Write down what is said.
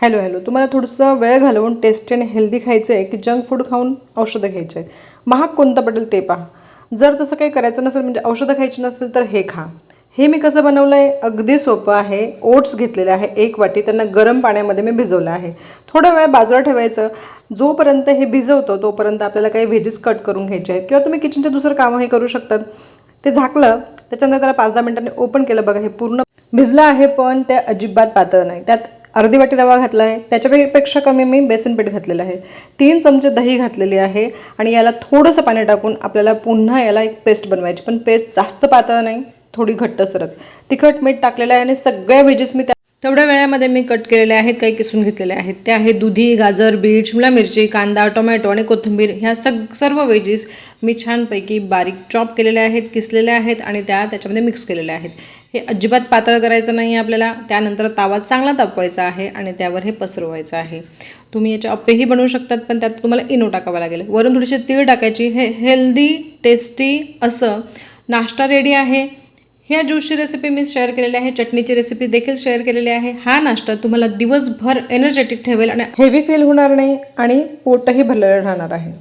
Hello तुम्हाला थोडंसं वेळ घालवून टेस्टी आणि हेल्दी खायचं आहे की जंक फूड खाऊन औषधं घ्यायचे आहेत? महाग कोणतं पडेल ते पहा. जर तसं काही करायचं नसेल म्हणजे औषधं खायची नसेल तर हे खा. हे मी कसं बनवलं आहे अगदी सोपं आहे. ओट्स घेतलेले आहे 1 वाटी, त्यांना गरम पाण्यामध्ये मी भिजवलं आहे. थोडा वेळ बाजूला ठेवायचं. जोपर्यंत हे भिजवतो तोपर्यंत आपल्याला काही व्हेजीस कट करून घ्यायचे आहेत किंवा तुम्ही किचनचे दुसरं कामही करू शकतात. ते झाकलं, त्याच्यानंतर त्याला 5-10 मिनिटांनी ओपन केलं. बघा हे पूर्ण भिजलं आहे पण ते अजिबात पातळ नाही. त्यात अर्धी वाटी रवा घातला आहे, त्याच्यापेक्षा कमी मी बेसन पीठ घातलेलं आहे. 3 चमचे दही घातलेली आहे आणि याला थोडंसं पाणी टाकून आपल्याला पुन्हा याला एक पेस्ट बनवायची. पण पेस्ट जास्त पातळ नाही, थोडी घट्टसरच. तिखट मीठ टाकलेलं आहे आणि सगळ्या व्हेजीस मी तेवढ्या वेळामध्ये मी कट केलेले आहेत, काही किसून घेतलेले आहेत. ते आहे दुधी, गाजर, बीट, शिमला मिरची, कांदा, टोमॅटो आणि कोथिंबीर. ह्या सर्व व्हेजीस मी छानपैकी बारीक चॉप केलेल्या आहेत, किसलेल्या आहेत आणि त्याच्यामध्ये मिक्स केलेल्या आहेत. हे अजिबात पातळ करायचं नाही आहे आपल्याला. त्यानंतर तावा चांगला तापवायचा आहे आणि त्यावर हे पसरवायचं आहे. तुम्ही याचे अप्पेही बनवू शकतात, पण त्यात तुम्हाला इनो टाकावा लागेल. वरून थोडीशी तीळ टाकायची. हे हेल्दी टेस्टी असं नाश्ता रेडी आहे. ह्या ज्यूसची रेसिपी मी शेअर केलेली आहे, चटणीची रेसिपी देखील शेअर केलेली आहे. हा नाश्ता तुम्हाला दिवसभर एनर्जेटिक ठेवेल आणि हेवी फील होणार नाही आणि पोटही भरलेलं राहणार आहे.